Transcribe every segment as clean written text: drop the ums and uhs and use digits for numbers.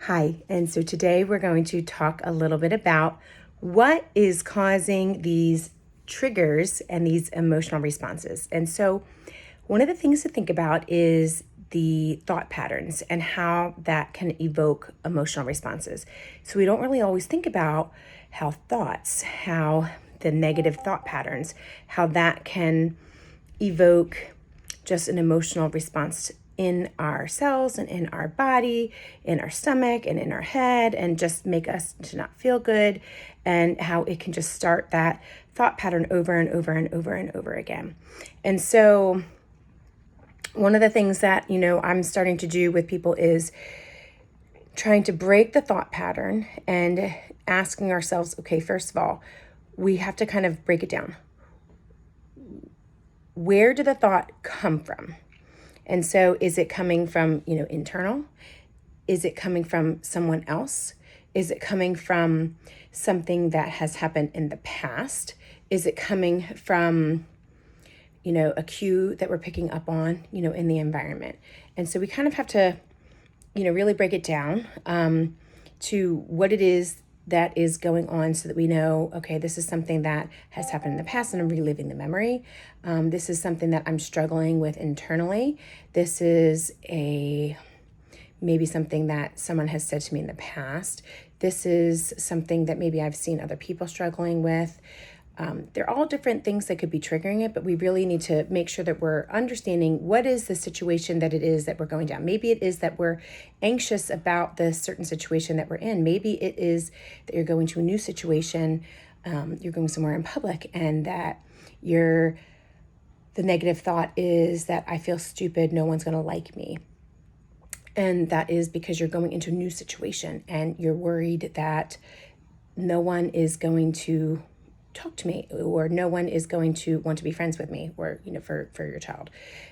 Hi, and so today we're going to talk a little bit about what is causing these triggers and these emotional responses. And so one of the things to think about is the thought patterns and how that can evoke emotional responses. So we don't really always think about how the negative thought patterns, how that can evoke just an emotional response in our cells and in our body, in our stomach and in our head, and just make us to not feel good, and how it can just start that thought pattern over and over and over and over again. And so one of the things that, I'm starting to do with people is trying to break the thought pattern and asking ourselves, okay, first of all, we have to kind of break it down. Where did the thought come from? And so is it coming from, internal? Is it coming from someone else? Is it coming from something that has happened in the past? Is it coming from, a cue that we're picking up on, in the environment? And so we kind of have to, really break it down to what it is that is going on so that we know, okay, this is something that has happened in the past and I'm reliving the memory. This is something that I'm struggling with internally. This is maybe something that someone has said to me in the past. This is something that maybe I've seen other people struggling with. They're all different things that could be triggering it, but we really need to make sure that we're understanding what is the situation that it is that we're going down. Maybe it is that we're anxious about the certain situation that we're in. Maybe it is that you're going to a new situation, you're going somewhere in public, and that the negative thought is that I feel stupid, no one's going to like me. And that is because you're going into a new situation and you're worried that no one is going to talk to me, or no one is going to want to be friends with me, or, for your child.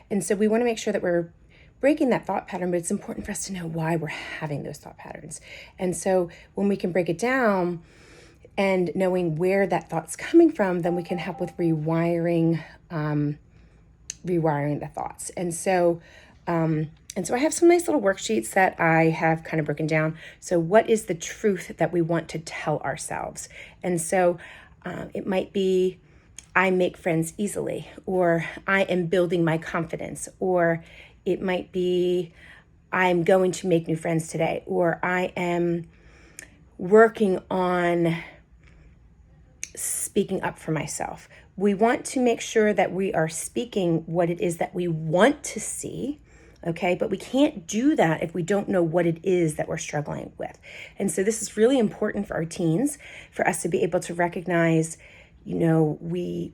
And so we want to make sure that we're breaking that thought pattern, but it's important for us to know why we're having those thought patterns. And so when we can break it down and knowing where that thought's coming from, then we can help with rewiring the thoughts. And so I have some nice little worksheets that I have kind of broken down. So what is the truth that we want to tell ourselves? And so it might be, I make friends easily, or I am building my confidence, or it might be, I'm going to make new friends today, or I am working on speaking up for myself. We want to make sure that we are speaking what it is that we want to see. Okay, but we can't do that if we don't know what it is that we're struggling with. And so this is really important for our teens, for us to be able to recognize, when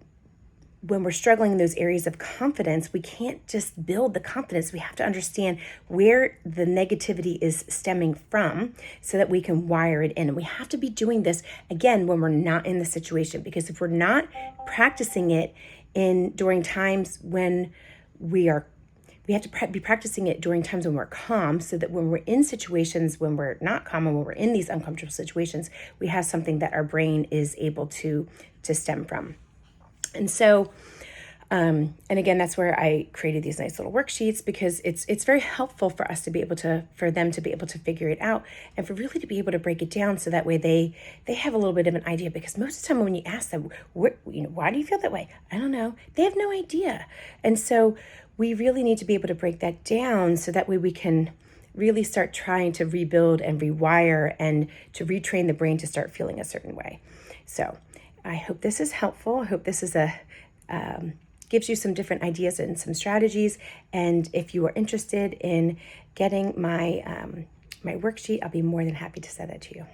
we're struggling in those areas of confidence, we can't just build the confidence. We have to understand where the negativity is stemming from so that we can wire it in. And we have to be doing this, again, when we're not in the situation, because if we're not practicing it during times when we have to be practicing it during times when we're calm, so that when we're in situations when we're not calm and when we're in these uncomfortable situations, we have something that our brain is able to stem from. And so, and again, that's where I created these nice little worksheets, because it's very helpful for us to be able to, for them to be able to figure it out, and for really to be able to break it down, so that way they have a little bit of an idea. Because most of the time when you ask them, why do you feel that way? I don't know. They have no idea. And so we really need to be able to break that down, so that way we can really start trying to rebuild and rewire and to retrain the brain to start feeling a certain way. So I hope this is helpful. I hope this is gives you some different ideas and some strategies. And if you are interested in getting my worksheet, I'll be more than happy to send that to you.